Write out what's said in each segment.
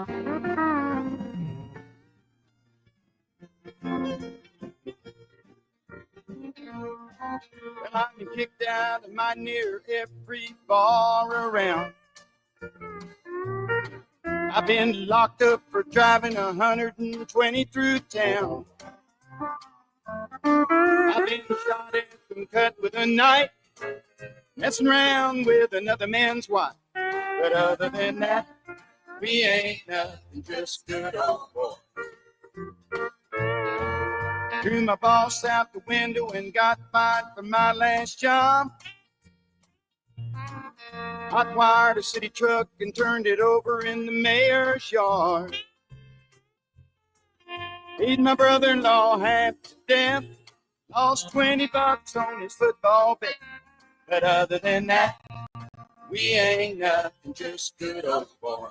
Well, I've been kicked out of my near every bar around. I've been locked up for driving 120 through town. I've been shot at and cut with a knife, messing around with another man's wife. But other than that, we ain't nothing, just good old boys. Threw my boss out the window and got fired for my last job. Hot-wired a city truck and turned it over in the mayor's yard. Beat my brother-in-law half to death. Lost $20 on his football bet. But other than that, we ain't nothing, just good old boys.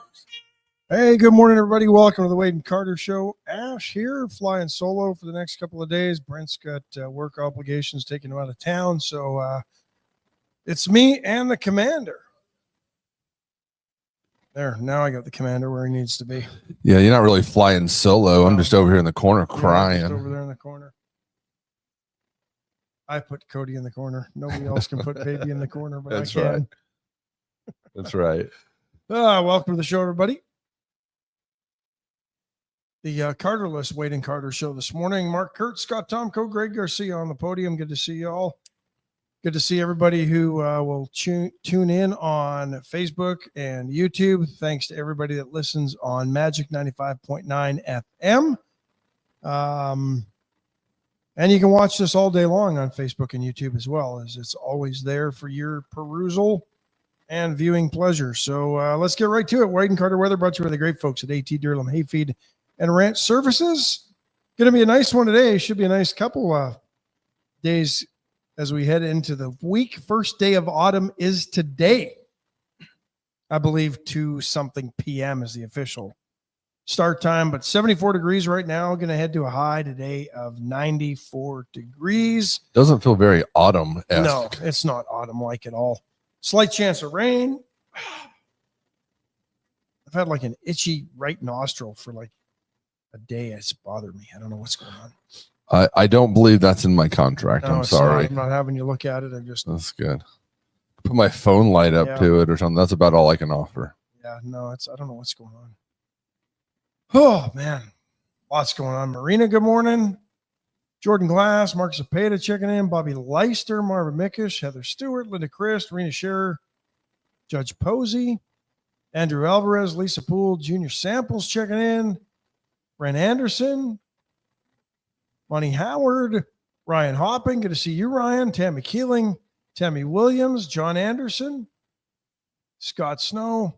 Hey, good morning, everybody. Welcome to the Wade and Carter Show. Ash here, flying solo for the next couple of days. Brent's got work obligations taking him out of town, so it's me and the commander. There, now I got the commander where he needs to be. Yeah, you're not really flying solo. I'm just over here in the corner crying. Just over there in the corner. I put Cody in the corner. Nobody else can put baby in the corner, but That's I can. right. That's right. Welcome to the show, everybody. The Carterless Wade and Carter Show this morning. Mark Kurt, Scott Tomko, Greg Garcia on the podium. Good to see you all. Good to see everybody who will tune in on Facebook and YouTube. Thanks to everybody that listens on Magic 95.9 FM. And you can watch this all day long on Facebook and YouTube as well, as it's always there for your perusal and viewing pleasure. So let's get right to it. Wade and Carter Weather brought to you by the great folks at AT Durham Hayfeed and Ranch Services. Going to be a nice one today. Should be a nice couple days as we head into the week. First day of autumn is today. I believe 2-something p.m. is the official start time, but 74 degrees right now. Going to head to a high today of 94 degrees. Doesn't feel very autumn-esque. No, it's not autumn-like at all. Slight chance of rain. I've had like an itchy right nostril for like a day. It's bothered me. I don't know what's going on. I don't believe that's in my contract. No, I'm sorry. I'm not having you look at it. That's good. Put my phone light up to it or something. That's about all I can offer. Yeah, no, I don't know what's going on. Oh, man. Lots going on. Marina, good morning. Jordan Glass, Mark Zapata checking in. Bobby Leister, Marvin Mickish, Heather Stewart, Linda Christ, Rena Scherer, Judge Posey, Andrew Alvarez, Lisa Poole, Junior Samples checking in. Brent Anderson, Monty Howard, Ryan Hopping. Good to see you, Ryan. Tammy Keeling, Tammy Williams, John Anderson, Scott Snow.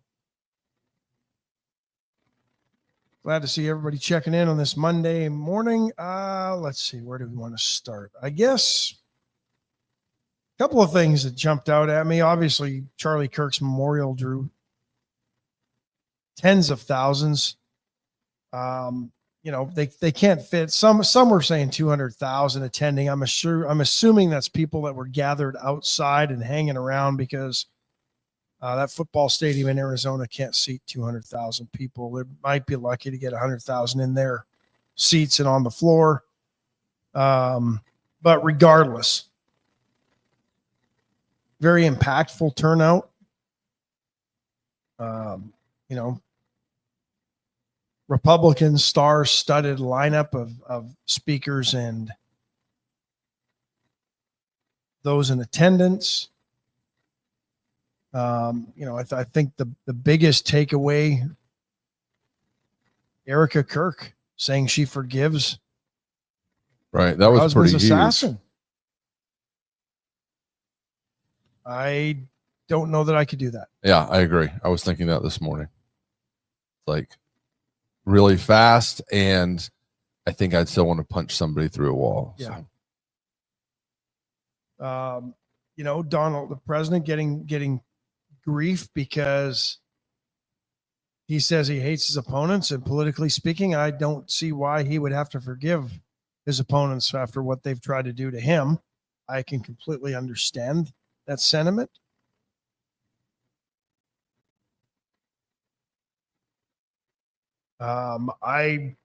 Glad to see everybody checking in on this Monday morning. Let's see, where do we want to start? I guess a couple of things that jumped out at me. Obviously, Charlie Kirk's memorial drew tens of thousands. They can't fit. Some were saying 200,000 attending. I'm assuming that's people that were gathered outside and hanging around because that football stadium in Arizona can't seat 200,000 people. They might be lucky to get 100,000 in their seats and on the floor. But regardless, very impactful turnout. Republican star-studded lineup of speakers and those in attendance. I think the biggest takeaway, Erika Kirk saying she forgives. Right, that was pretty huge. Assassin. I don't know that I could do that. Yeah, I agree. I was thinking that this morning. Like, really fast, and I think I'd still want to punch somebody through a wall. Yeah. So. Donald, the president, getting grief because he says he hates his opponents, and politically speaking, I don't see why he would have to forgive his opponents after what they've tried to do to him. I can completely understand that sentiment. I,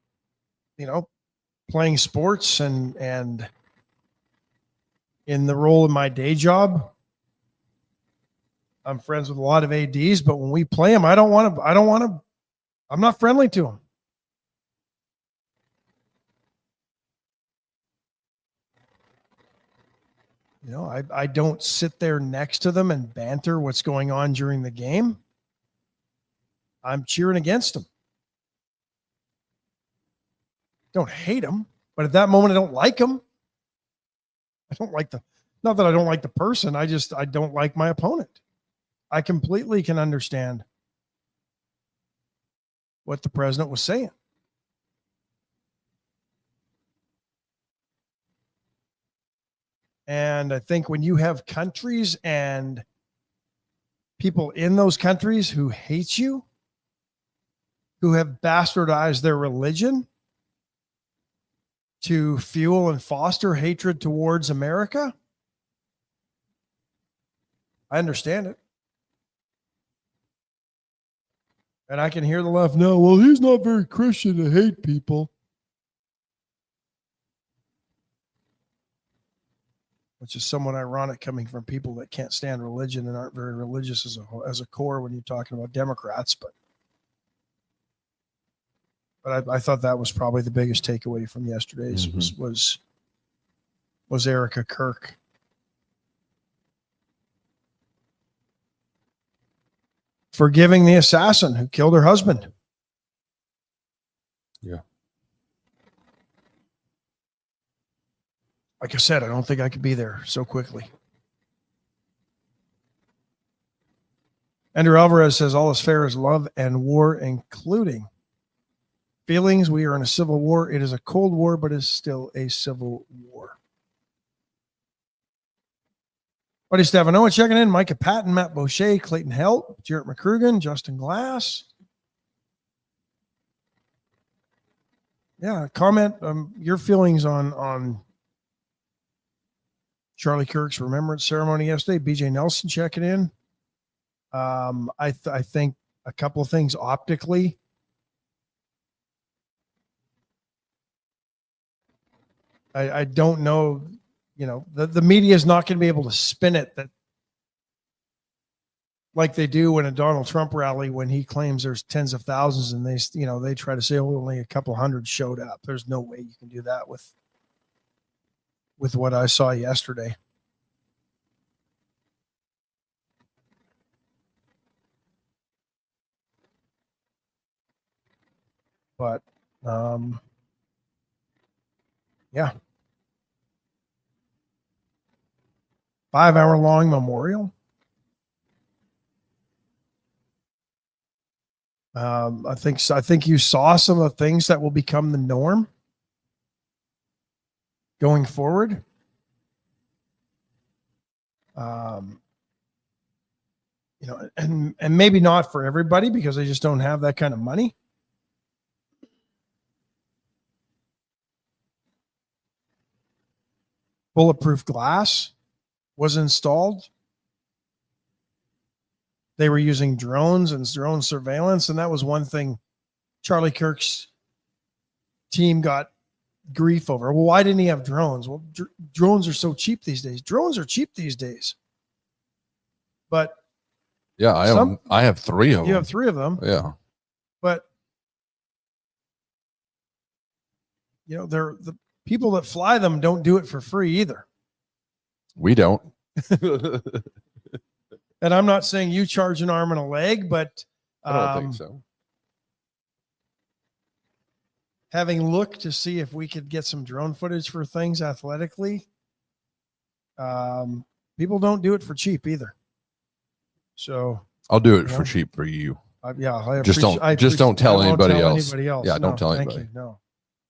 playing sports and in the role of my day job, I'm friends with a lot of ADs, but when we play them, I'm not friendly to them. I don't sit there next to them and banter what's going on during the game. I'm cheering against them. Don't hate them, but at that moment, I don't like them. I don't like not that I don't like the person. I don't like my opponent. I completely can understand what the president was saying. And I think when you have countries and people in those countries who hate you, who have bastardized their religion to fuel and foster hatred towards America, I understand it. And I can hear the left, no, well, he's not very Christian to hate people. Which is somewhat ironic coming from people that can't stand religion and aren't very religious as a core when you're talking about Democrats. But I thought that was probably the biggest takeaway from yesterday's was Erika Kirk. Forgiving the assassin who killed her husband. Yeah. Like I said, I don't think I could be there so quickly. Andrew Alvarez says all is fair is love and war, including feelings. We are in a civil war. It is a cold war, but it's still a civil war. Buddy Stefano checking in. Micah Patton, Matt Boucher, Clayton Helt, Jarrett McCrugan, Justin Glass. Yeah, comment your feelings on Charlie Kirk's remembrance ceremony yesterday. BJ Nelson checking in. I think a couple of things optically. I don't know, the media is not going to be able to spin it that like they do in a Donald Trump rally when he claims there's tens of thousands and they try to say only a couple hundred showed up. There's no way you can do that with what I saw yesterday. But, yeah. 5-hour-long memorial. I think you saw some of the things that will become the norm going forward. And maybe not for everybody because they just don't have that kind of money. Bulletproof glass was installed. They were using drones and drone surveillance, and that was one thing Charlie Kirk's team got grief over. Well, why didn't he have drones? Well, drones are so cheap these days. Drones are cheap these days. But yeah, I have 3 of them. You have 3 of them. Yeah. But they're the people that fly them don't do it for free either. We don't. And I'm not saying you charge an arm and a leg, but I don't think so. Having looked to see if we could get some drone footage for things athletically, people don't do it for cheap either. So I'll do it for cheap for you. Just don't tell anybody else. Yeah, don't tell anybody. No,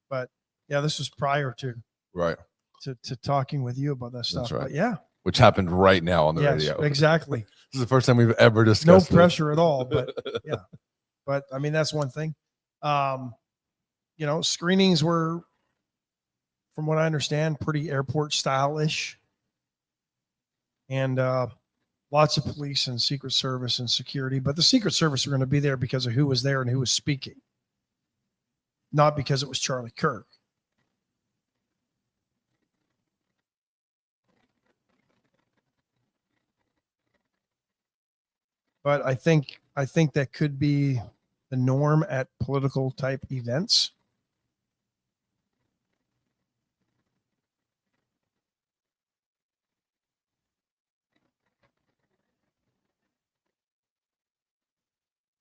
but yeah, this was prior to to talking with you about that stuff. That's right. But yeah, which happened right now on the radio. Exactly. This is the first time we've ever discussed. No pressure at all, but yeah. But I mean, that's one thing. Screenings were, from what I understand, pretty airport style-ish. And lots of police and Secret Service and security. But the Secret Service are going to be there because of who was there and who was speaking. not because it was Charlie Kirk. But I think that could be the norm at political type events.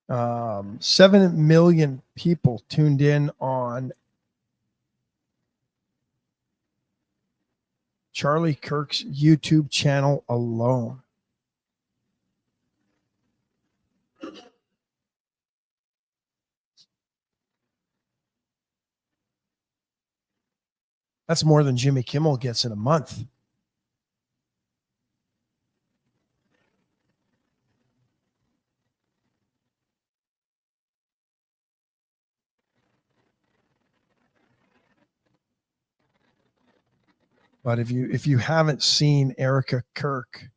Um, 7 million people tuned in on Charlie Kirk's YouTube channel alone. That's more than Jimmy Kimmel gets in a month. But if you haven't seen Erika Kirk,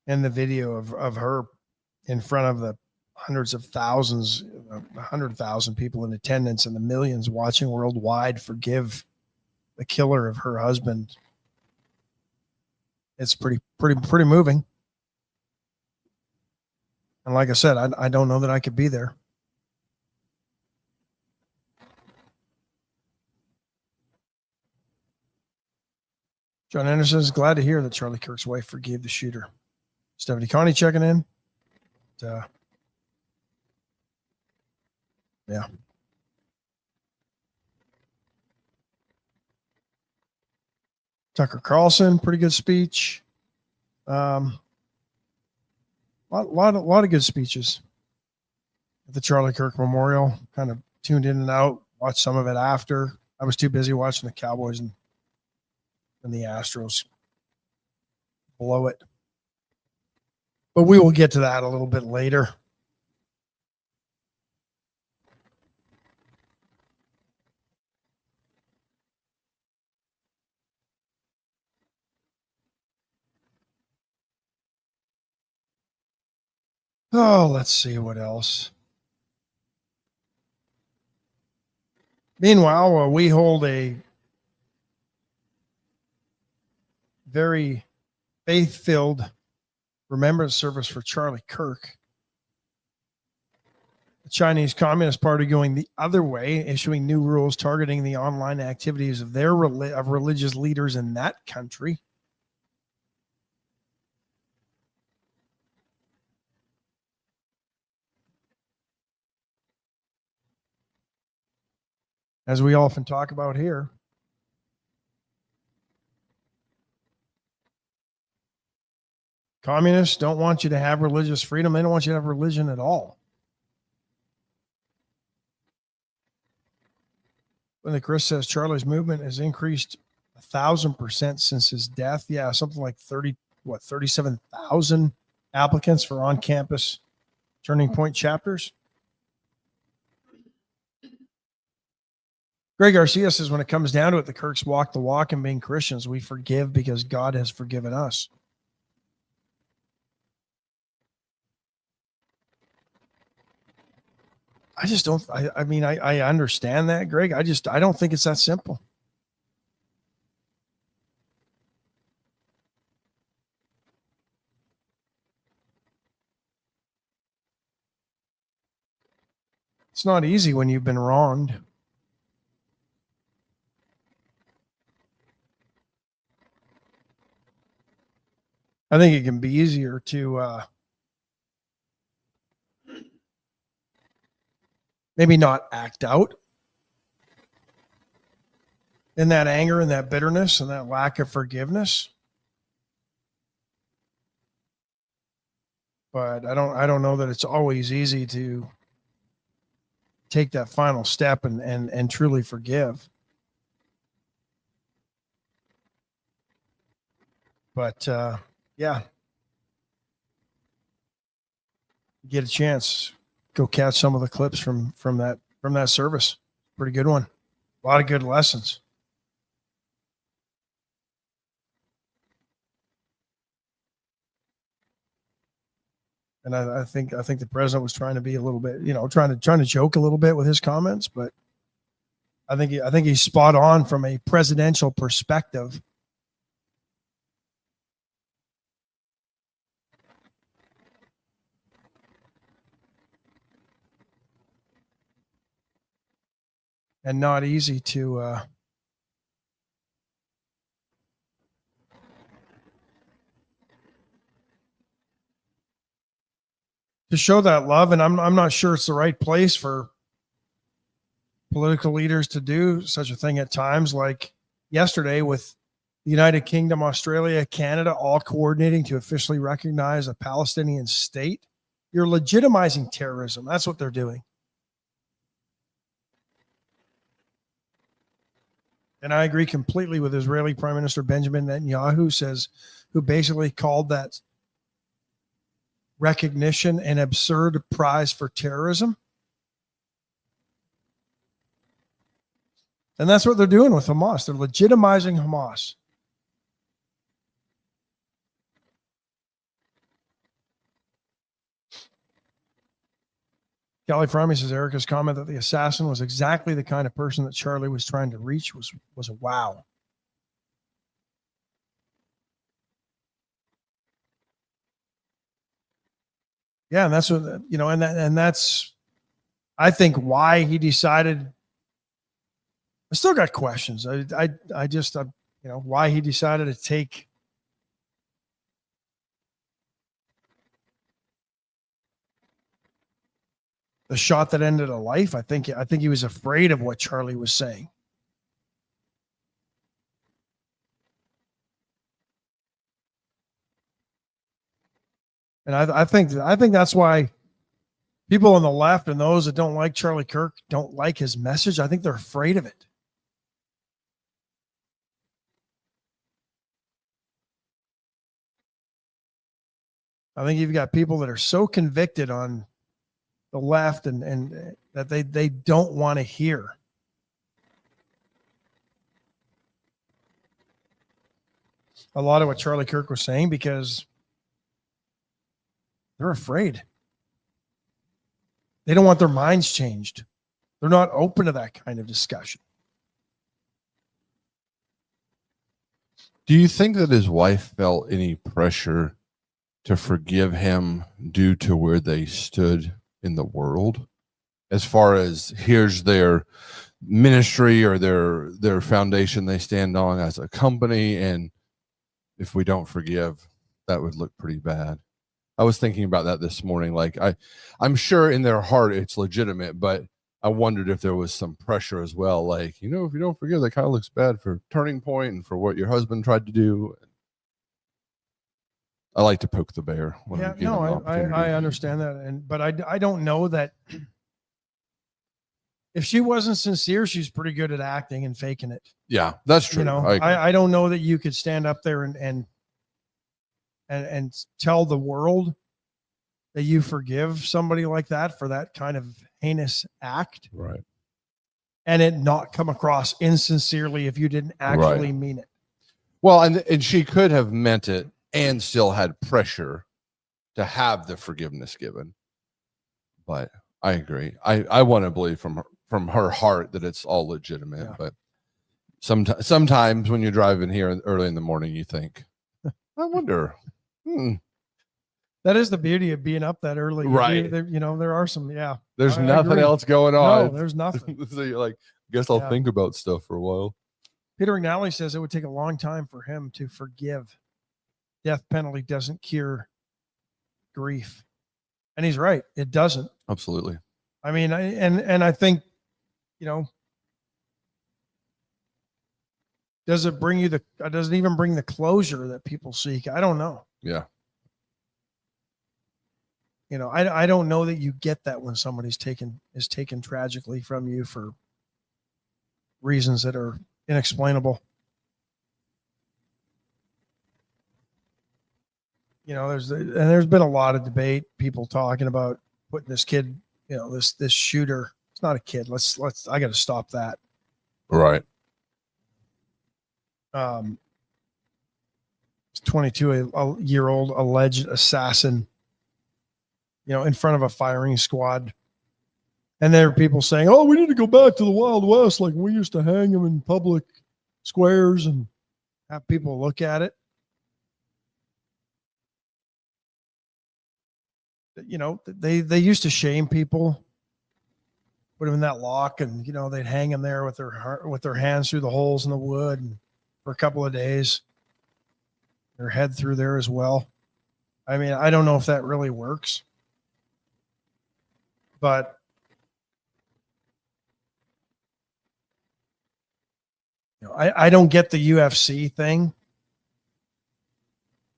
and the video of her in front of the hundreds of thousands, 100,000 people in attendance and the millions watching worldwide forgive the killer of her husband, it's pretty moving. And like I said, I don't know that I could be there. John Anderson is glad to hear that Charlie Kirk's wife forgave the shooter. Stephanie Connie checking in. Yeah. Tucker Carlson, pretty good speech. Lot of good speeches at the Charlie Kirk Memorial. Kind of tuned in and out, watched some of it after. I was too busy watching the Cowboys and the Astros blow it. But we will get to that a little bit later. Oh, let's see what else. Meanwhile, we hold a very faith-filled remembrance service for Charlie Kirk. The Chinese Communist Party going the other way, issuing new rules targeting the online activities of their of religious leaders in that country. As we often talk about here. Communists don't want you to have religious freedom. They don't want you to have religion at all. When Chris says Charlie's movement has increased 1,000% since his death. Yeah, something like 37,000 applicants for on-campus Turning Point chapters. Greg Garcia says, when it comes down to it, the Kirks walk the walk, and being Christians, we forgive because God has forgiven us. I just don't, I mean, I understand that, Greg. I don't think it's that simple. It's not easy when you've been wronged. I think it can be easier to maybe not act out in that anger and that bitterness and that lack of forgiveness. But I don't know that it's always easy to take that final step and truly forgive. But yeah, get a chance, go catch some of the clips from that service. Pretty good one. A lot of good lessons. And I think the president was trying to be a little bit, trying to joke a little bit with his comments, but I think he's spot on from a presidential perspective. And not easy to show that love. And I'm not sure it's the right place for political leaders to do such a thing at times, like yesterday with the United Kingdom, Australia, Canada, all coordinating to officially recognize a Palestinian state. You're legitimizing terrorism. That's what they're doing. And I agree completely with Israeli Prime Minister Benjamin Netanyahu, who basically called that recognition an absurd prize for terrorism. And that's what they're doing with Hamas. They're legitimizing Hamas. Kelly Frommey says Erika's comment that the assassin was exactly the kind of person that Charlie was trying to reach was a wow. Yeah, and that's what and that's I think why he decided. I still got questions. I just why he decided to take the shot that ended a life. I think he was afraid of what Charlie was saying. And I think that's why people on the left and those that don't like Charlie Kirk don't like his message. I think they're afraid of it. I think you've got people that are so convicted on the left and that they don't want to hear. A lot of what Charlie Kirk was saying because they're afraid. They don't want their minds changed. They're not open to that kind of discussion. Do you think that his wife felt any pressure to forgive him due to where they stood in the world? As far as here's their ministry or their foundation they stand on as a company, and if we don't forgive, that would look pretty bad. I was thinking about that this morning. Like I'm sure in their heart it's legitimate, but I wondered if there was some pressure as well. Like, if you don't forgive, that kind of looks bad for Turning Point and for what your husband tried to do. I like to poke the bear. I understand that. But I don't know that if she wasn't sincere, she's pretty good at acting and faking it. Yeah, that's true. I don't know that you could stand up there and tell the world that you forgive somebody like that for that kind of heinous act. Right. And it not come across insincerely if you didn't actually mean it. Well, and she could have meant it and still had pressure to have the forgiveness given. But I agree. I want to believe from her heart that it's all legitimate. Yeah. But sometimes when you're driving here early in the morning, you think, I wonder. That is the beauty of being up that early. Right. There are some, yeah. There's nothing else going on. No, there's nothing. So you're like, I guess I'll think about stuff for a while. Peter McNally says it would take a long time for him to forgive. Death penalty doesn't cure grief. And he's right. It doesn't. Absolutely. I mean, I think, does it even bring the closure that people seek? I don't know. Yeah. I don't know that you get that when somebody's is taken tragically from you for reasons that are inexplainable. There's been a lot of debate, people talking about putting this kid, this shooter. It's not a kid. I got to stop that. Right. 22-year-old alleged assassin in front of a firing squad. And there are people saying, oh, we need to go back to the Wild West. Like we used to hang them in public squares and have people look at it. They used to shame people, put them in that lock, and they'd hang them there with their hands through the holes in the wood, and for a couple of days, their head through there as well. I mean, I don't know if that really works, but I don't get the UFC thing.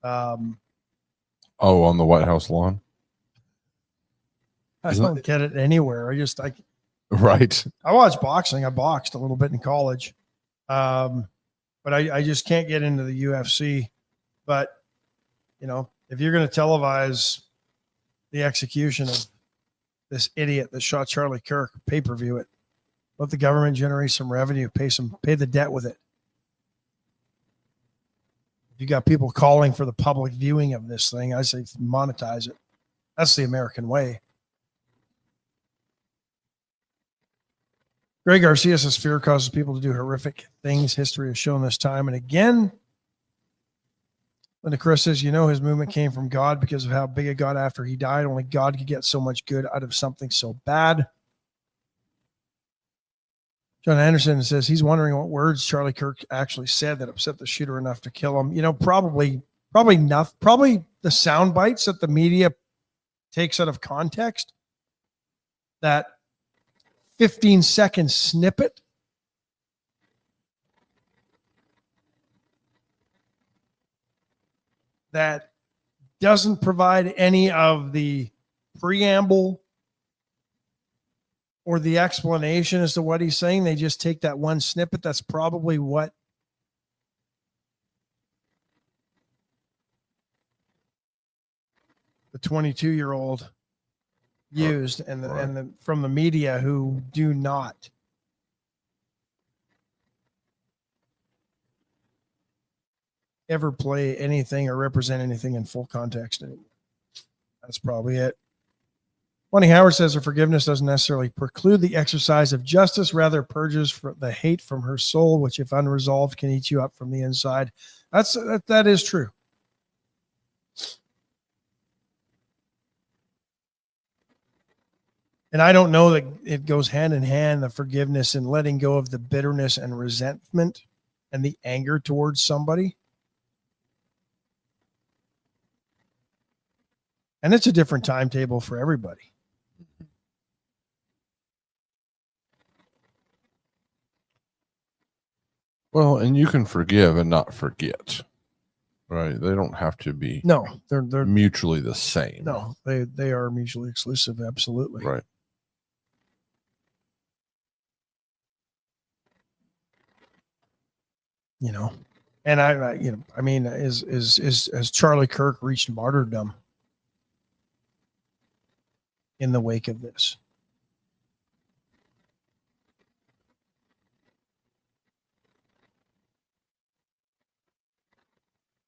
On the White House lawn. I don't get it anywhere. Right. I watch boxing. I boxed a little bit in college. But I just can't get into the UFC. But, if you're going to televise the execution of this idiot that shot Charlie Kirk, pay-per-view it. Let the government generate some revenue, pay the debt with it. If you got people calling for the public viewing of this thing, I say monetize it. That's the American way. Greg Garcia says fear causes people to do horrific things. History has shown this time and again. Linda Chris says, his movement came from God because of how big it got after he died. Only God could get so much good out of something so bad. John Anderson says he's wondering what words Charlie Kirk actually said that upset the shooter enough to kill him. Probably enough. Probably the sound bites that the media takes out of context. That 15-second snippet that doesn't provide any of the preamble or the explanation as to what he's saying. They just take that one snippet. That's probably what the 22-year-old used, and from the media who do not ever play anything or represent anything in full context anymore. That's probably it. Bonnie Howard says her forgiveness doesn't necessarily preclude the exercise of justice, rather purges the hate from her soul, which if unresolved can eat you up from the inside. That is true. And I don't know that it goes hand in hand, the forgiveness and letting go of the bitterness and resentment and the anger towards somebody. And it's a different timetable for everybody. Well, and you can forgive and not forget, right? They don't have to be they're mutually the same. No, they are mutually exclusive. Absolutely. Right. And as Charlie Kirk reached martyrdom in the wake of this?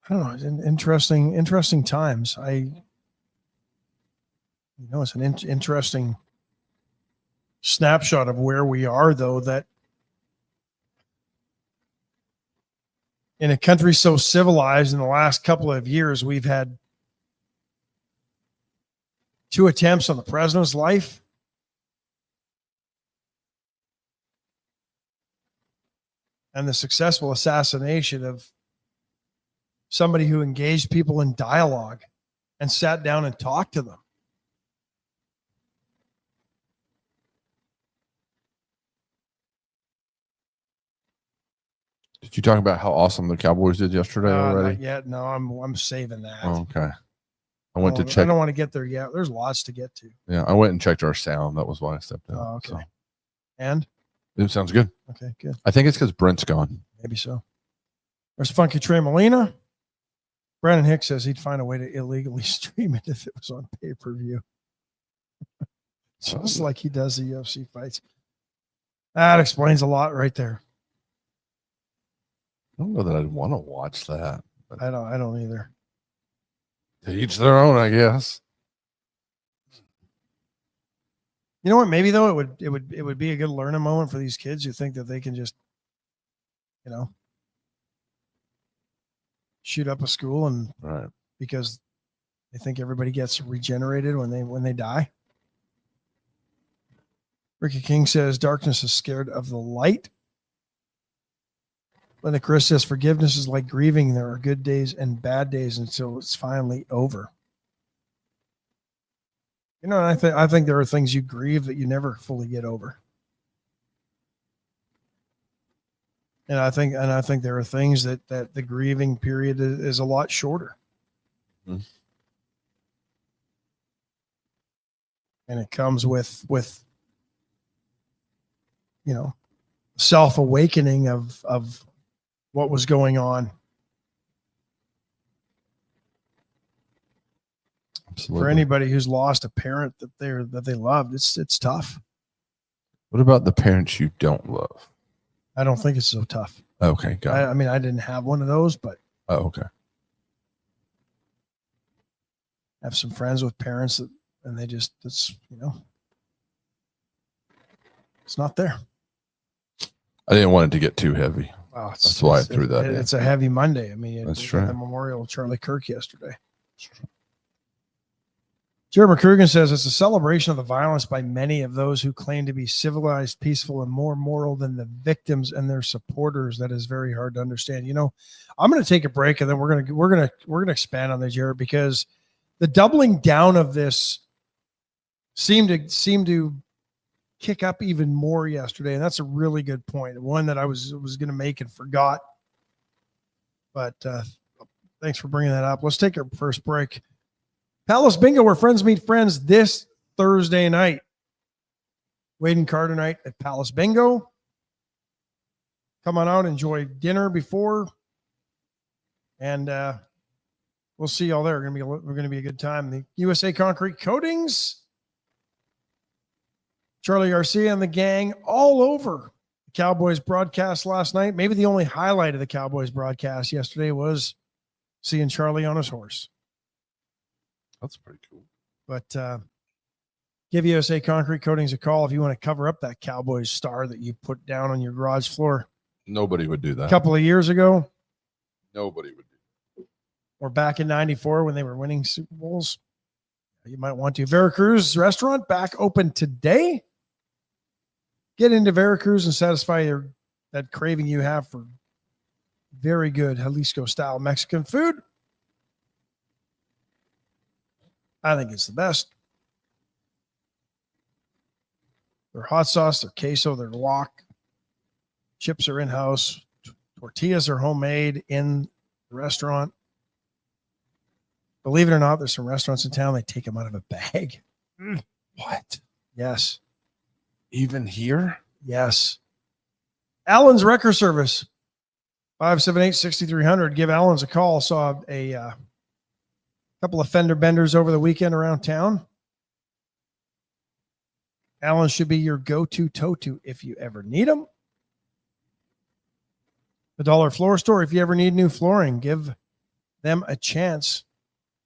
I don't know. It's interesting times. It's an interesting snapshot of where we are, though, that in a country so civilized in the last couple of years, we've had 2 attempts on the president's life. And the successful assassination of somebody who engaged people in dialogue and sat down and talked to them. Did you talk about how awesome the Cowboys did yesterday already? Not yet. No, I'm saving that. Oh, okay. I went to check. I don't want to get there yet. There's lots to get to. Yeah, I went and checked our sound. That was why I stepped in. Oh, okay. So. And? It sounds good. Okay, good. I think it's because Brent's gone. Maybe so. There's Funky Trey Molina. Brandon Hicks says he'd find a way to illegally stream it if it was on pay-per-view. Just like he does the UFC fights. That explains a lot right there. I don't know that I'd want to watch that. I don't either. To each their own, I guess. You know what? Maybe though it would be a good learning moment for these kids who think that they can just, shoot up a school and Right. because they think everybody gets regenerated when they die. Ricky King says darkness is scared of the light. Linda Chris says forgiveness is like grieving. There are good days and bad days until it's finally over. And I think there are things you grieve that you never fully get over. And I think there are things that the grieving period is a lot shorter. Mm-hmm. And it comes with self-awakening of what was going on. Absolutely. For anybody who's lost a parent that they loved, it's tough. What about the parents you don't love? I don't think it's so tough. Okay, got it. I mean, I didn't have one of those, but Oh, okay. I have some friends with parents and they just, it's not there. I didn't want it to get too heavy. Wow, That's why I threw that in. It's a heavy Monday. I mean, That's we true. had the memorial of Charlie Kirk yesterday. Jeremy Krugen says it's a celebration of the violence by many of those who claim to be civilized, peaceful, and more moral than the victims and their supporters. That is very hard to understand. I'm going to take a break and then we're going to expand on that, Jared, because the doubling down of this seemed to kick up even more yesterday, and that's a really good point. One that I was going to make and forgot, but thanks for bringing that up. Let's take our first break. Palace Bingo, where friends meet friends, this Thursday night. Wade and Carter night at Palace Bingo. Come on out, enjoy dinner before, and we'll see y'all there. We're going to be a good time. The USA Concrete Coatings, Charlie Garcia and the gang all over the Cowboys broadcast last night. Maybe the only highlight of the Cowboys broadcast yesterday was seeing Charlie on his horse. That's pretty cool. But give USA Concrete Coatings a call if you want to cover up that Cowboys star that you put down on your garage floor. Nobody would do that. A couple of years ago. Nobody would do Or back in 94 when they were winning Super Bowls. You might want to. Veracruz restaurant back open today. Get into Veracruz and satisfy that craving you have for very good Jalisco-style Mexican food. I think it's the best. Their hot sauce, their queso, their guac. Chips are in-house. Tortillas are homemade in the restaurant. Believe it or not, there's some restaurants in town, they take them out of a bag. What? Yes. Even here? Yes. Allen's Wrecker Service, 578-6300. Give Allen's a call. Saw a couple of fender benders over the weekend around town. Allen should be your go-to toe-to if you ever need them. The Dollar Floor Store, if you ever need new flooring, give them a chance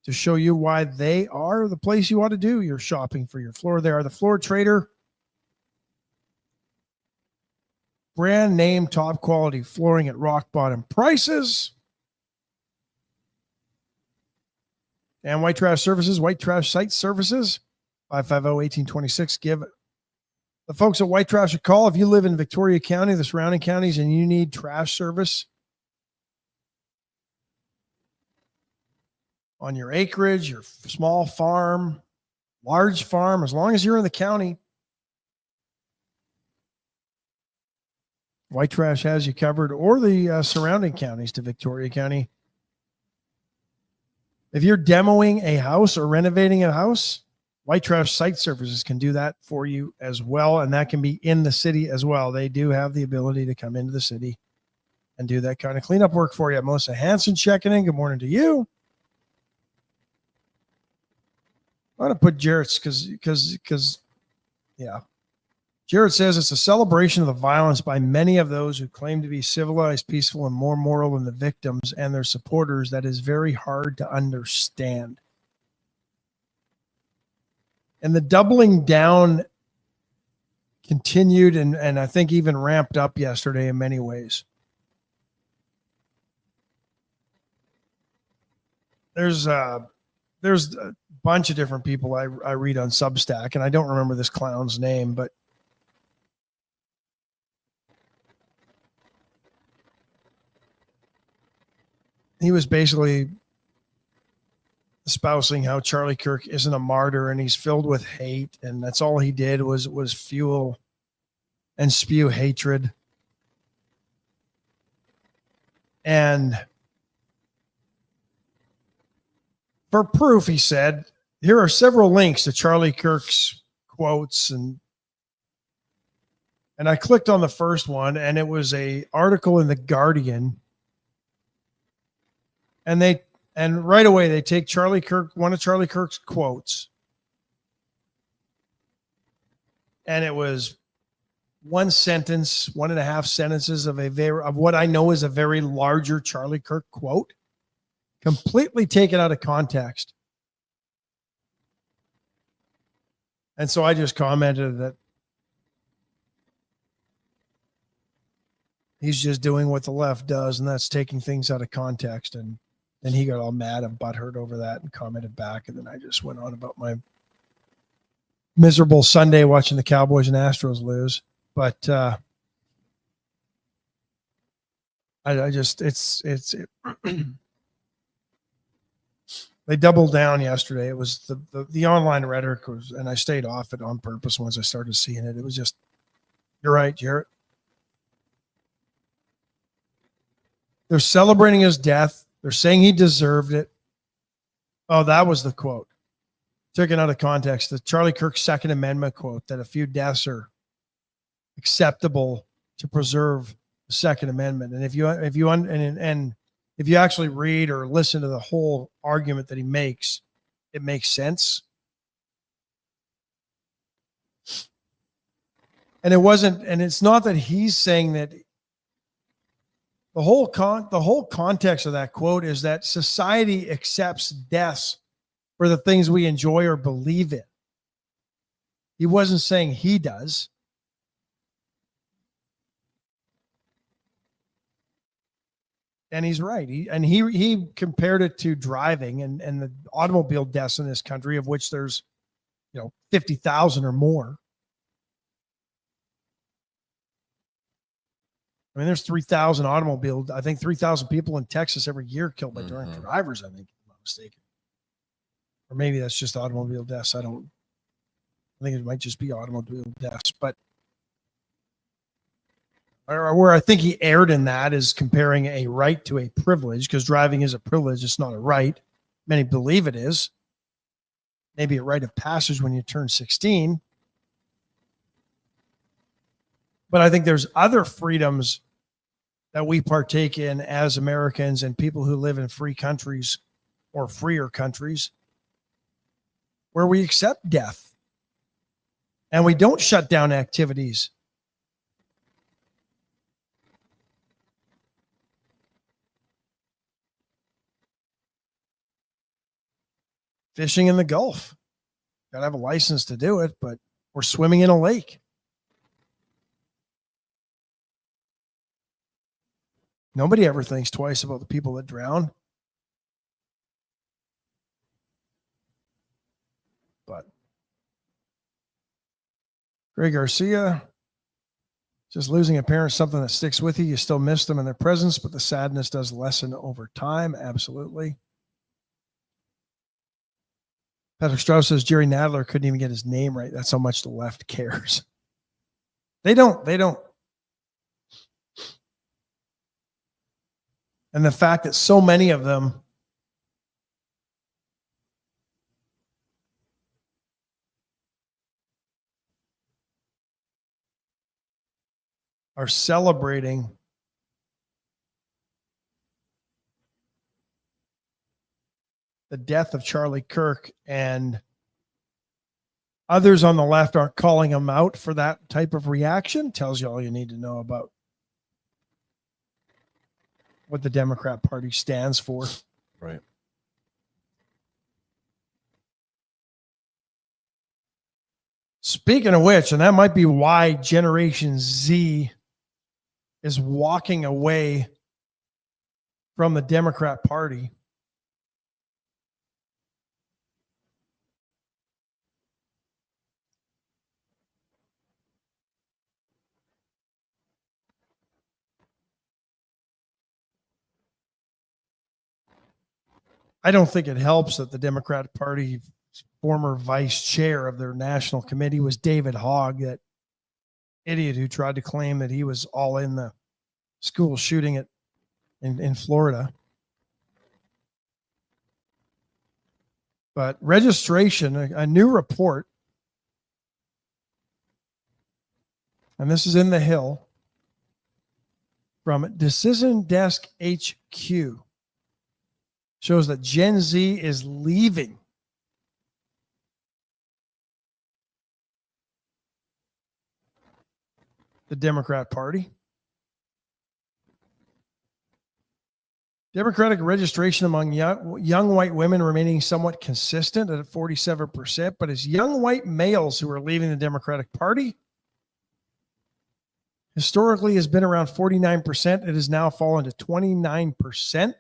to show you why they are the place you ought to do your shopping for your floor. They are the Floor Trader. Brand name, top quality flooring at rock bottom prices. And White Trash Services, White Trash Site Services, 550-1826. Give the folks at White Trash a call. If you live in Victoria County, the surrounding counties, and you need trash service on your acreage, your small farm, large farm, as long as you're in the county, White Trash has you covered, or the surrounding counties to Victoria County. If you're demoing a house or renovating a house, White Trash Site Services can do that for you as well, and that can be in the city as well. They do have the ability to come into the city and do that kind of cleanup work for you. Melissa Hanson checking in. Good morning to you. I'm going to put Jarrett's because, yeah. Jarrett says it's a celebration of the violence by many of those who claim to be civilized, peaceful, and more moral than the victims and their supporters that is very hard to understand. And the doubling down continued and I think even ramped up yesterday in many ways. There's a bunch of different people I read on Substack, and I don't remember this clown's name, but he was basically espousing how Charlie Kirk isn't a martyr and he's filled with hate, and that's all he did was fuel and spew hatred. And for proof, he said, here are several links to Charlie Kirk's quotes, and I clicked on the first one, and it was a article in The Guardian. And right away they take Charlie Kirk, one of Charlie Kirk's quotes, and it was one sentence, 1.5 sentences of what I know is a very larger Charlie Kirk quote, completely taken out of context. And so I just commented that he's just doing what the left does, and that's taking things out of context. And then he got all mad and butthurt over that and commented back. And then I just went on about my miserable Sunday watching the Cowboys and Astros lose. But I just, they doubled down yesterday. It was the online rhetoric was, and I stayed off it on purpose once I started seeing it. It was just, you're right, Jarrett. They're celebrating his death. They're saying he deserved it. Oh, that was the quote. Taken out of context. The Charlie Kirk Second Amendment quote that a few deaths are acceptable to preserve the Second Amendment. And if you actually read or listen to the whole argument that he makes, it makes sense. And it's not that he's saying that. The whole context of that quote is that society accepts deaths for the things we enjoy or believe in. He wasn't saying he does. And he's right. He compared it to driving and the automobile deaths in this country, of which there's 50,000 or more. I mean, there's 3,000 automobiles. I think 3,000 people in Texas every year killed by drunk drivers, I think, if I'm not mistaken. Or maybe that's just automobile deaths. I think it might just be automobile deaths. But where I think he erred in that is comparing a right to a privilege, because driving is a privilege. It's not a right. Many believe it is. Maybe a rite of passage when you turn 16. But I think there's other freedoms that we partake in as Americans and people who live in free countries or freer countries where we accept death and we don't shut down activities. Fishing in the Gulf. Got to have a license to do it, but we're swimming in a lake. Nobody ever thinks twice about the people that drown. But Greg Garcia, just losing a parent is something that sticks with you. You still miss them in their presence, but the sadness does lessen over time. Absolutely. Patrick Strauss says Jerry Nadler couldn't even get his name right. That's how much the left cares. They don't. And the fact that so many of them are celebrating the death of Charlie Kirk, and others on the left aren't calling him out for that type of reaction, tells you all you need to know about what the Democrat Party stands for. Right. Speaking of which, and that might be why Generation Z is walking away from the Democrat Party. I don't think it helps that the Democratic Party former vice chair of their national committee was David Hogg, that idiot who tried to claim that he was all in the school shooting in Florida. But registration, a new report, and this is in the Hill, from Decision Desk HQ, shows that Gen Z is leaving the Democrat Party. Democratic registration among young white women remaining somewhat consistent at 47%, but it's young white males who are leaving the Democratic Party. Historically has been around 49%. It has now fallen to 29%.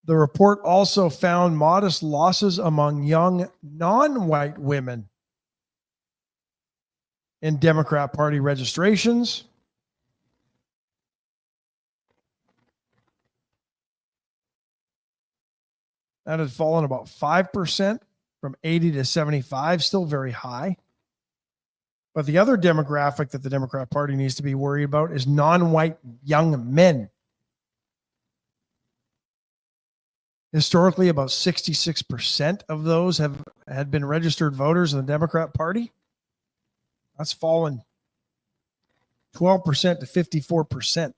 The report also found modest losses among young non-white women in Democrat Party registrations. That had fallen about 5% from 80 to 75, still very high. But the other demographic that the Democrat Party needs to be worried about is non-white young men. Historically, about 66% of those had been registered voters in the Democrat Party. That's fallen 12% to 54%.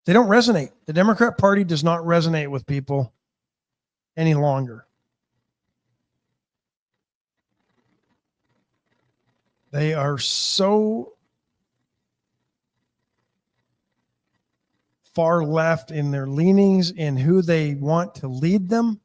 They don't resonate. The Democrat Party does not resonate with people any longer. They are so far left in their leanings in who they want to lead them.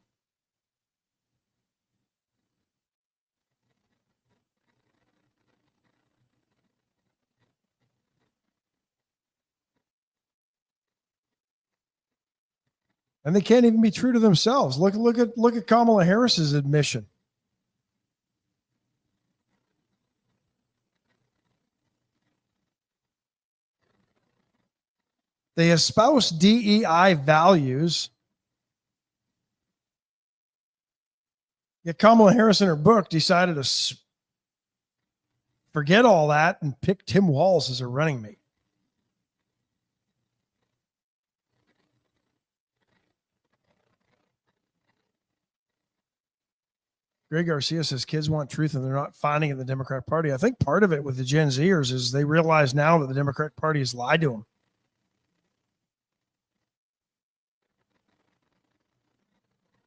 And they can't even be true to themselves. Look at Kamala Harris's admission. They espouse DEI values. Yet Kamala Harris in her book decided to forget all that and pick Tim Walz as her running mate. Greg Garcia says kids want truth and they're not finding it in the Democrat Party. I think part of it with the Gen Zers is they realize now that the Democrat Party has lied to them.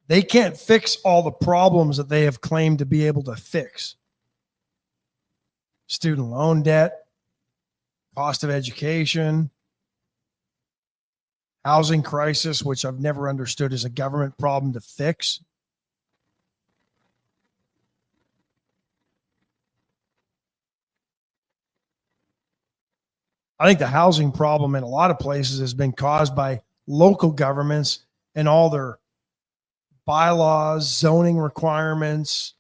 They can't fix all the problems that they have claimed to be able to fix. Student loan debt, cost of education, housing crisis, which I've never understood is a government problem to fix. I think the housing problem in a lot of places has been caused by local governments and all their bylaws, zoning requirements,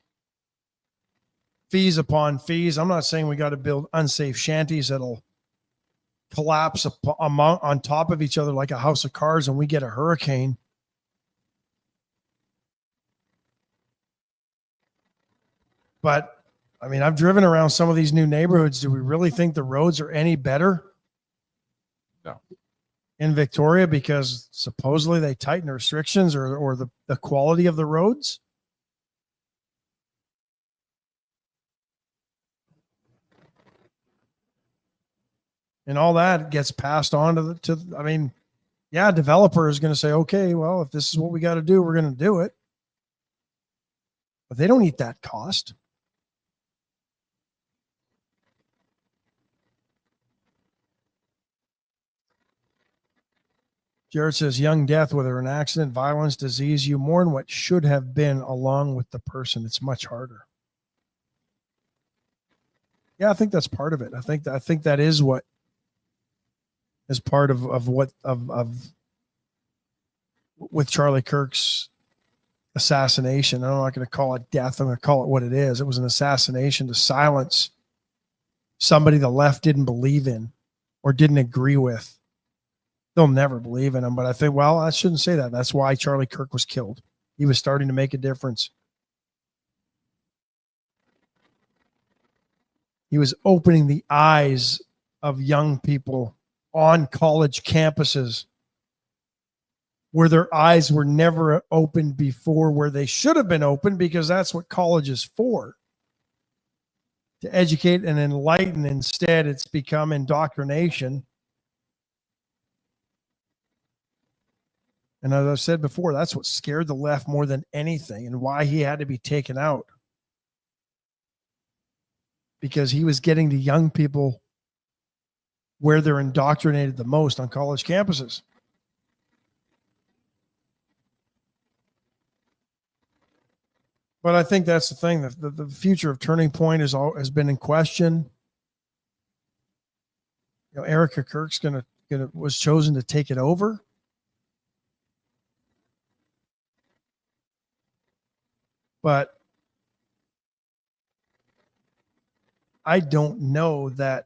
fees upon fees. I'm not saying we got to build unsafe shanties that'll collapse on top of each other like a house of cards and we get a hurricane. But I mean, I've driven around some of these new neighborhoods. Do we really think the roads are any better? No. In Victoria, because supposedly they tighten restrictions or the quality of the roads? And all that gets passed on I mean, yeah, developer is going to say, okay, well, if this is what we got to do, we're going to do it. But they don't eat that cost. Jared says, young death, whether an accident, violence, disease, you mourn what should have been along with the person. It's much harder. Yeah, I think that's part of it. I think that is what is part of with Charlie Kirk's assassination. I'm not going to call it death. I'm going to call it what it is. It was an assassination to silence somebody the left didn't believe in or didn't agree with. They'll never believe in him, but I think, well, I shouldn't say that. That's why Charlie Kirk was killed. He was starting to make a difference. He was opening the eyes of young people on college campuses where their eyes were never opened before, where they should have been opened, because that's what college is for, to educate and enlighten. Instead, it's become indoctrination. And as I've said before, that's what scared the left more than anything, and why he had to be taken out. Because he was getting the young people where they're indoctrinated the most, on college campuses. But I think that's the thing. The future of Turning Point has been in question. You know, Erika Kirk's was chosen to take it over. But I don't know that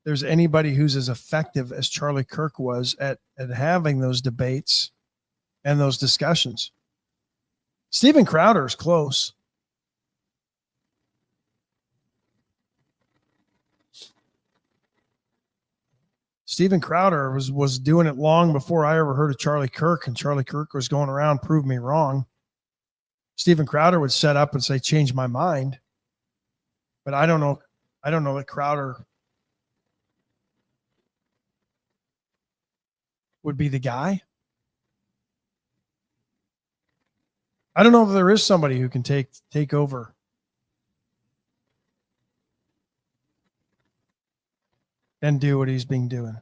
there's anybody who's as effective as Charlie Kirk was at having those debates and those discussions. Steven Crowder is close. Steven Crowder was doing it long before I ever heard of Charlie Kirk, and Charlie Kirk was going around, prove me wrong. Steven Crowder would set up and say, change my mind. But I don't know that Crowder would be the guy. I don't know if there is somebody who can take over. And do what he's been doing.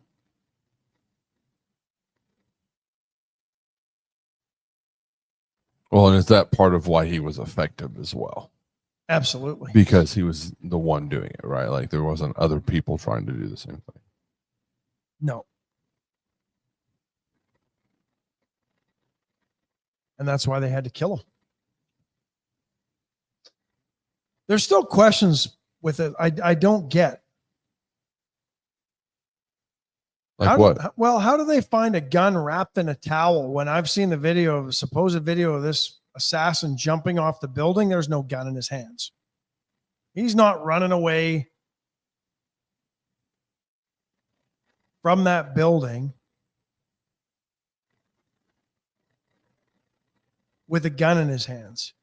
Well, and is that part of why he was effective as well? Absolutely. Because he was the one doing it, right? Like there wasn't other people trying to do the same thing. No. And that's why they had to kill him. There's still questions with it I don't get. Like what? How do they find a gun wrapped in a towel when I've seen the supposed video of this assassin jumping off the building? There's no gun in his hands. He's not running away from that building with a gun in his hands.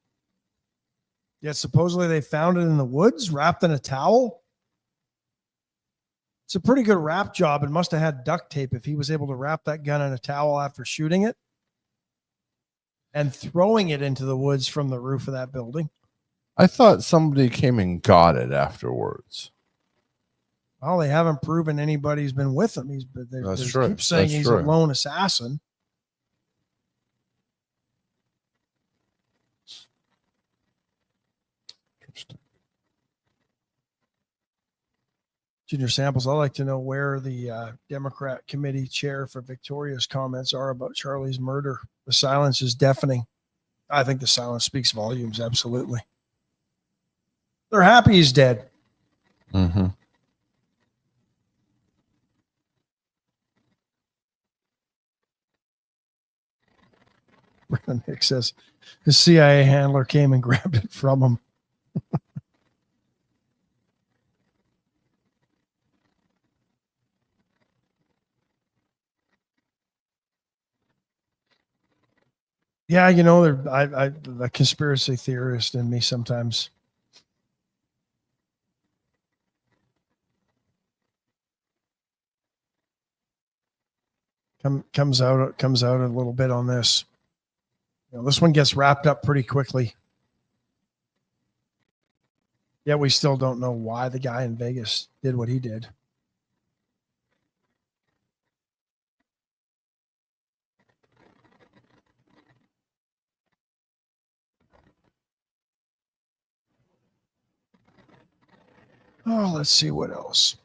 Yet supposedly they found it in the woods, wrapped in a towel. It's a pretty good wrap job, and must have had duct tape if he was able to wrap that gun in a towel after shooting it and throwing it into the woods from the roof of that building. I thought somebody came and got it afterwards. Well, they haven't proven anybody's been with him. They keep saying he's a lone assassin. Interesting. Junior Samples, I'd like to know where the Democrat committee chair for Victoria's comments are about Charlie's murder. The silence is deafening. I think the silence speaks volumes, absolutely. They're happy he's dead. Mm-hmm. Brennan Hicks says his CIA handler came and grabbed it from him. Yeah, you know, the conspiracy theorist in me sometimes. comes out a little bit on this. This one gets wrapped up pretty quickly. Yet we still don't know why the guy in Vegas did what he did. Oh, let's see what else.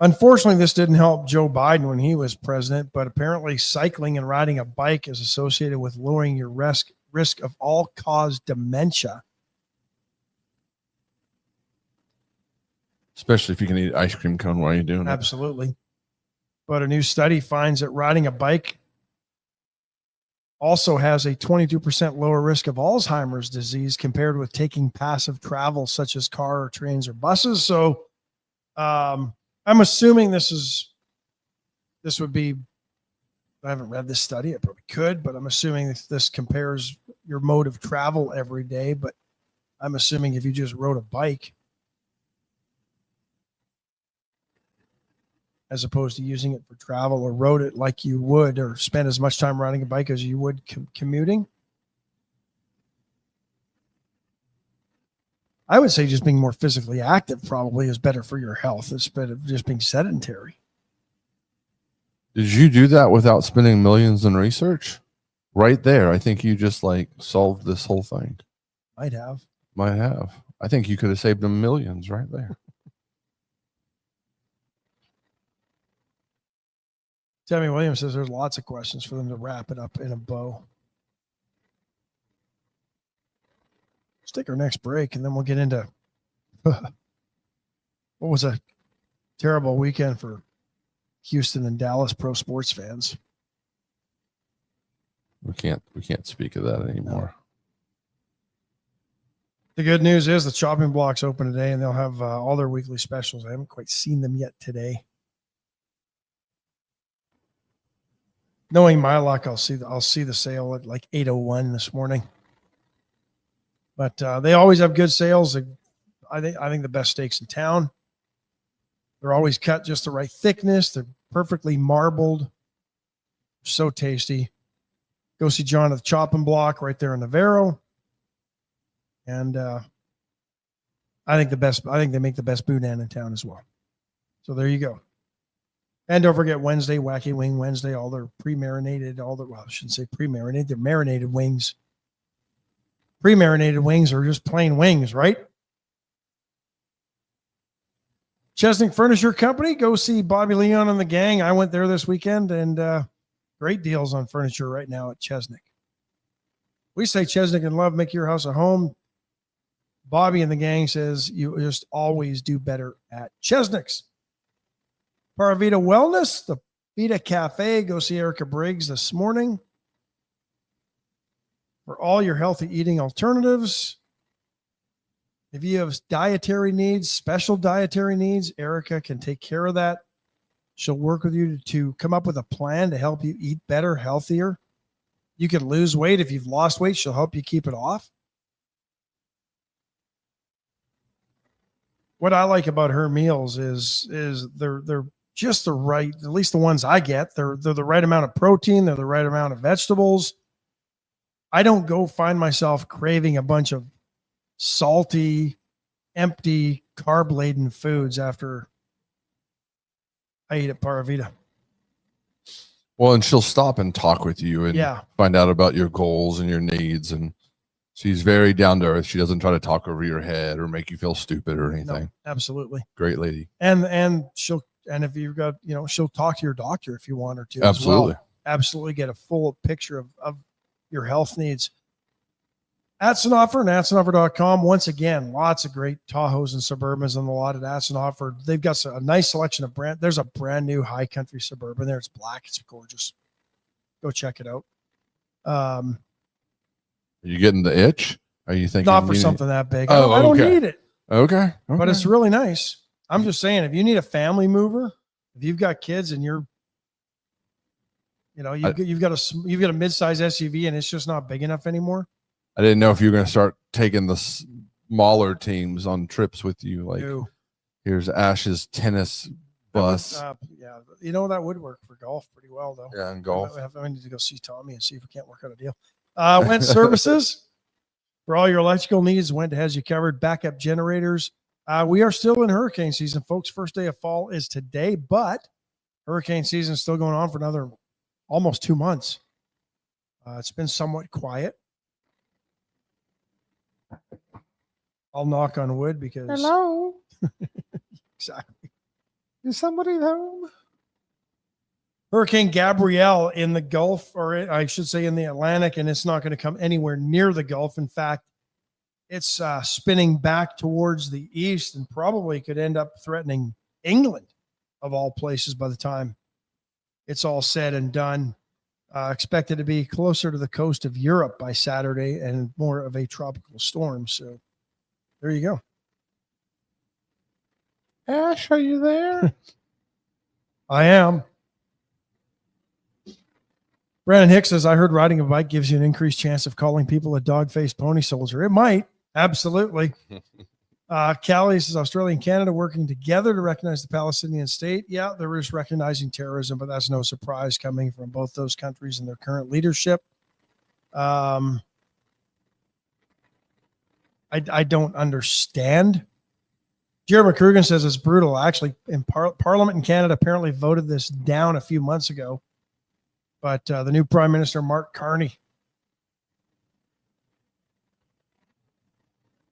Unfortunately, this didn't help Joe Biden when he was president, but apparently cycling and riding a bike is associated with lowering your risk of all-cause dementia. Especially if you can eat ice cream cone while you're doing it. Absolutely. But a new study finds that riding a bike also has a 22% lower risk of Alzheimer's disease compared with taking passive travel such as car or trains or buses. So I'm assuming this would be, I haven't read this study. I probably could, but I'm assuming this compares your mode of travel every day. But I'm assuming if you just rode a bike as opposed to using it for travel or rode it like you would or spend as much time riding a bike as you would commuting. I would say just being more physically active probably is better for your health instead of just being sedentary. Did you do that without spending millions in research? Right there. I think you just solved this whole thing. Might have. I think you could have saved them millions right there. Tammy Williams says there's lots of questions for them to wrap it up in a bow. Let's take our next break, and then we'll get into what was a terrible weekend for Houston and Dallas pro sports fans. We can't speak of that anymore. No. The good news is the chopping block's open today, and they'll have all their weekly specials. I haven't quite seen them yet today. Knowing my luck, I'll see the sale at 8:01 this morning. But they always have good sales. I think the best steaks in town. They're always cut just the right thickness. They're perfectly marbled. So tasty. Go see John at the chopping block right there in Navarro. And I think they make the best boudin in town as well. So there you go. And don't forget Wednesday, Wacky Wing Wednesday, all their pre-marinated, I shouldn't say pre-marinated, they're marinated wings. Pre-marinated wings are just plain wings, right? Chesnick Furniture Company, go see Bobby Leon and the gang. I went there this weekend, and great deals on furniture right now at Chesnick. We say Chesnick and Love make your house a home. Bobby and the gang says you just always do better at Chesnick's. Paravita Wellness, the Vita Cafe. Go see Erika Briggs this morning for all your healthy eating alternatives. If you have dietary needs, special dietary needs, Erika can take care of that. She'll work with you to come up with a plan to help you eat better, healthier. You can lose weight. If you've lost weight, she'll help you keep it off. What I like about her meals is they're just the right, at least the ones I get, they're the right amount of protein. They're the right amount of vegetables. I don't go find myself craving a bunch of salty, empty, carb-laden foods after I eat at Paravita. Well, and she'll stop and talk with you and find out about your goals and your needs. And she's very down to earth. She doesn't try to talk over your head or make you feel stupid or anything. No, absolutely. Great lady. And if you've got, she'll talk to your doctor if you want her to. Absolutely. As well. Absolutely get a full picture of your health needs. Atzenhofer and Atzenhofer.com. Once again, lots of great Tahoes and Suburbans on the lot at Atzenhofer. They've got a nice selection of there's a brand new high country Suburban there. It's black. It's gorgeous. Go check it out. Are you getting the itch? Are you thinking not for something that big? Oh, I don't need it. Okay. But it's really nice. I'm just saying, if you need a family mover, if you've got kids and you've got a mid-size SUV and it's just not big enough anymore. I didn't know if you were going to start taking the smaller teams on trips with you. Here's Ash's tennis bus. Yeah, that would work for golf pretty well, though. Yeah, and golf. I need to go see Tommy and see if we can't work out a deal. Went services for all your electrical needs. Went has you covered. Backup generators. We are still in hurricane season, folks. First day of fall is today, but hurricane season is still going on for another almost 2 months. It's been somewhat quiet. I'll knock on wood because. Hello. Exactly. Is somebody home? Hurricane Gabrielle in the Gulf, or I should say in the Atlantic, and it's not going to come anywhere near the Gulf. In fact, it's spinning back towards the east and probably could end up threatening England, of all places, by the time it's all said and done. Expected to be closer to the coast of Europe by Saturday and more of a tropical storm. So there you go. Ash, are you there? I am. Brandon Hicks says, I heard riding a bike gives you an increased chance of calling people a dog-faced pony soldier. It might. Absolutely. Callie says, Australia and Canada working together to recognize the Palestinian state. Yeah, there is recognizing terrorism, but that's no surprise coming from both those countries and their current leadership. I don't understand. Jeremy McCrugan says it's brutal. Actually, in Parliament in Canada apparently voted this down a few months ago. But the new Prime Minister, Mark Carney,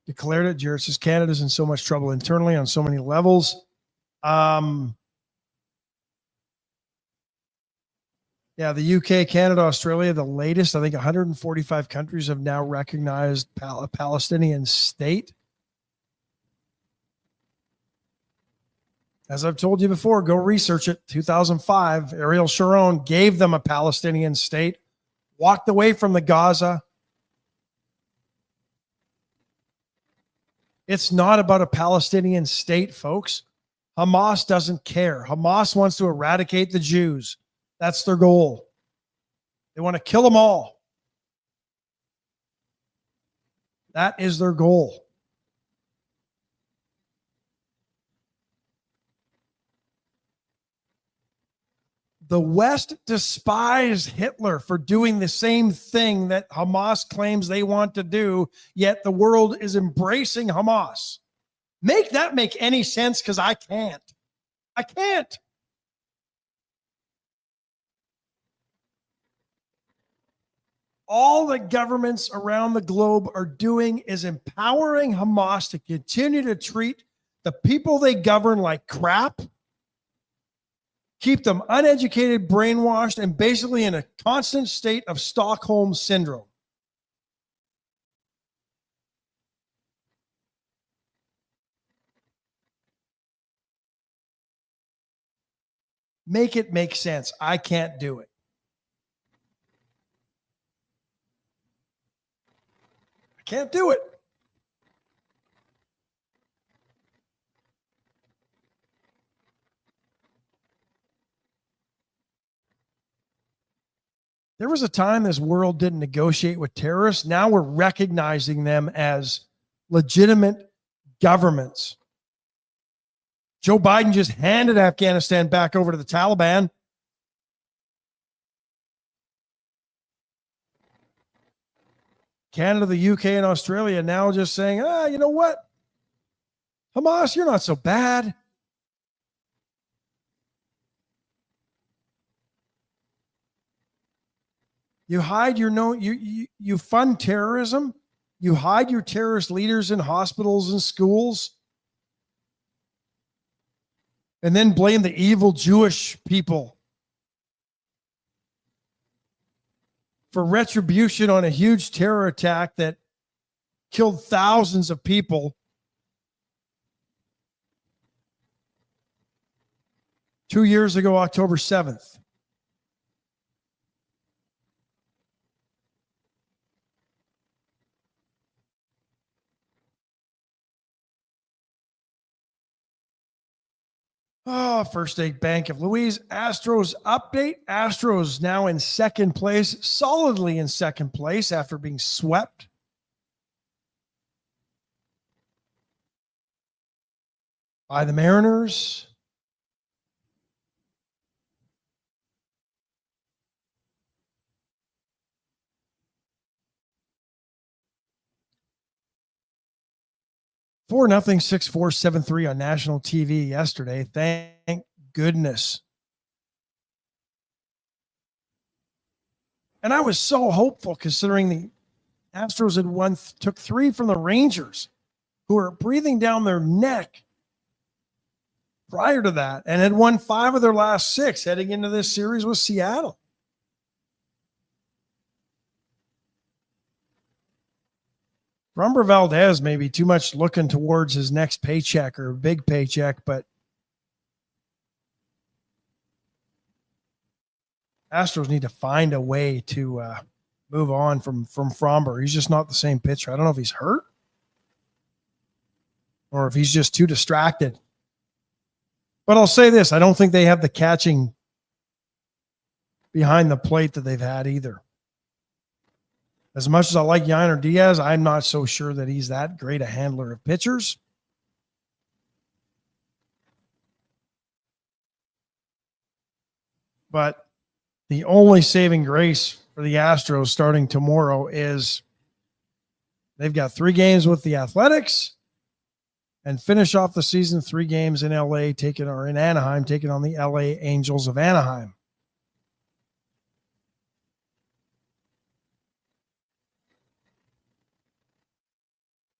declared it. Jared says Canada's in so much trouble internally on so many levels. Yeah, the UK, Canada, Australia, the latest. I think 145 countries have now recognized a Palestinian state. As I've told you before, go research it. 2005, Ariel Sharon gave them a Palestinian state, walked away from the Gaza. It's not about a Palestinian state, folks. Hamas doesn't care. Hamas wants to eradicate the Jews. That's their goal. They want to kill them all. That is their goal. The West despised Hitler for doing the same thing that Hamas claims they want to do, yet the world is embracing Hamas. Make that make any sense, because I can't. I can't. All the governments around the globe are doing is empowering Hamas to continue to treat the people they govern like crap, keep them uneducated, brainwashed, and basically in a constant state of Stockholm syndrome. Make it make sense. I can't do it. I can't do it. There was a time this world didn't negotiate with terrorists. Now we're recognizing them as legitimate governments. Joe Biden just handed Afghanistan back over to the Taliban. Canada, the UK, and Australia now just saying, you know what? Hamas, you're not so bad. You hide your you fund terrorism. You hide your terrorist leaders in hospitals and schools. And then blame the evil Jewish people for retribution on a huge terror attack that killed thousands of people. Two years ago, October 7th. Oh, First State Bank of Louise. Astros update. Astros now in second place, solidly in second place after being swept. by the Mariners. Four nothing 6-4 7-3 on national TV yesterday. Thank goodness. And I was so hopeful considering the Astros had took 3 from the Rangers, who were breathing down their neck prior to that, and had won 5 of their last 6 heading into this series with Seattle. Framber Valdez may be too much looking towards his next paycheck or big paycheck, but Astros need to find a way to move on from Framber. He's just not the same pitcher. I don't know if he's hurt or if he's just too distracted. But I'll say this, I don't think they have the catching behind the plate that they've had either. As much as I like Yainer Diaz, I'm not so sure that he's that great a handler of pitchers. But the only saving grace for the Astros starting tomorrow is they've got 3 games with the Athletics and finish off the season 3 games in LA in Anaheim, taking on the LA Angels of Anaheim.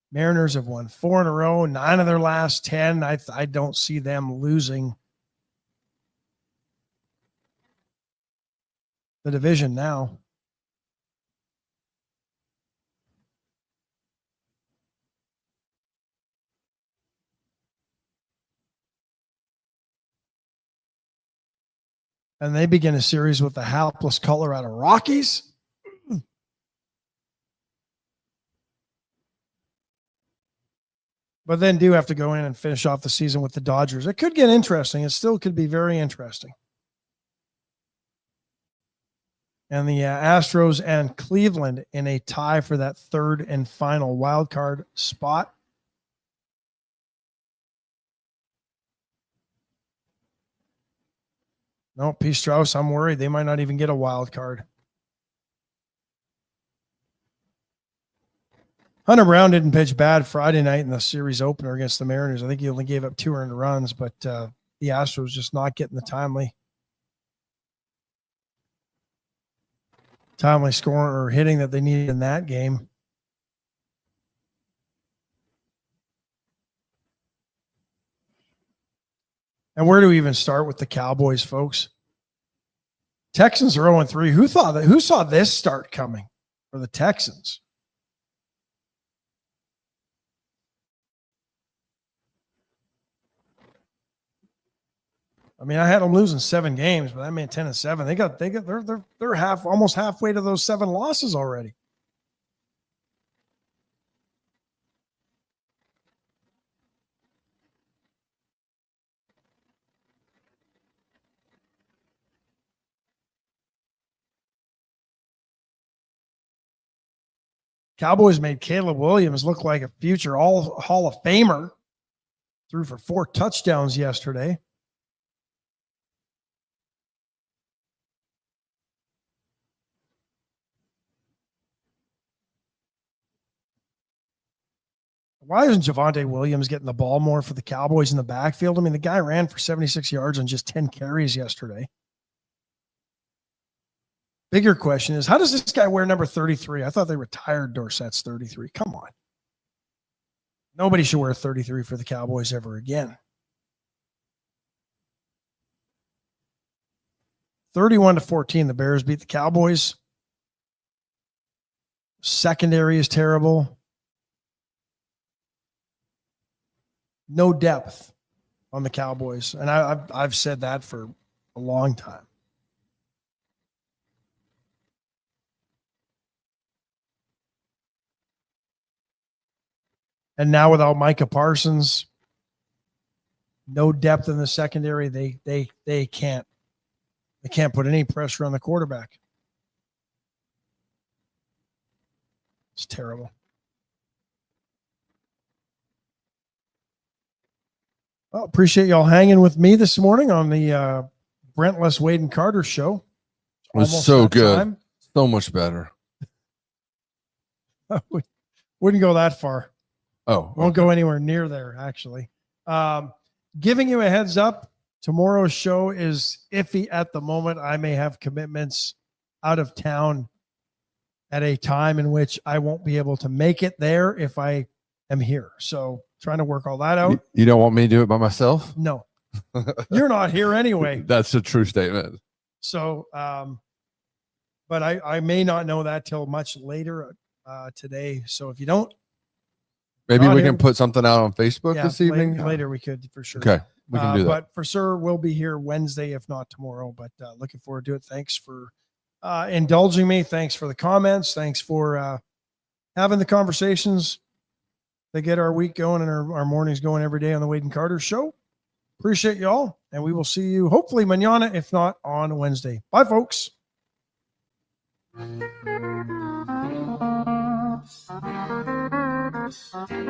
Mariners have won 4 in a row, 9 of their last 10. I don't see them losing the division now. And they begin a series with the hapless Colorado Rockies. But then do have to go in and finish off the season with the Dodgers. It could get interesting. It still could be very interesting. And the Astros and Cleveland in a tie for that 3rd and final wild card spot. No, P. Strauss, I'm worried they might not even get a wild card. Hunter Brown didn't pitch bad Friday night in the series opener against the Mariners. I think he only gave up 2 earned runs, but the Astros just not getting the timely scoring or hitting that they needed in that game. And where do we even start with the Cowboys, folks? Texans are 0-3. Who saw this start coming for the Texans? I mean, I had them losing 7 games, but that meant 10-7. They're almost halfway to those 7 losses already. Cowboys made Caleb Williams look like a future Hall of Famer. Threw for 4 touchdowns yesterday. Why isn't Javonte Williams getting the ball more for the Cowboys in the backfield? I mean, the guy ran for 76 yards on just 10 carries yesterday. Bigger question is, how does this guy wear number 33? I thought they retired Dorsett's 33. Come on. Nobody should wear 33 for the Cowboys ever again. 31-14, the Bears beat the Cowboys. Secondary is terrible. No depth on the Cowboys. And I've said that for a long time. And now without Micah Parsons, no depth in the secondary. They can't put any pressure on the quarterback. It's terrible. Well, appreciate y'all hanging with me this morning on the Brentless Wade and Carter show. It was Almost so that good. time. So much better. Wouldn't go that far. Oh, Won't go anywhere near there, actually. Giving you a heads up, tomorrow's show is iffy at the moment. I may have commitments out of town at a time in which I won't be able to make it there if I am here. So trying to work all that out. You don't want me to do it by myself? No, you're not here anyway. That's a true statement. So, but I may not know that till much later today. So if you don't, Maybe not we here. can put something out on Facebook this evening. Later we could for sure. Okay, we can do that. But for sure, we'll be here Wednesday, if not tomorrow. But looking forward to it. Thanks for indulging me. Thanks for the comments. Thanks for having the conversations that get our week going and our mornings going every day on the Wade and Carter show. Appreciate y'all. And we will see you hopefully mañana, if not on Wednesday. Bye, folks. Thank you.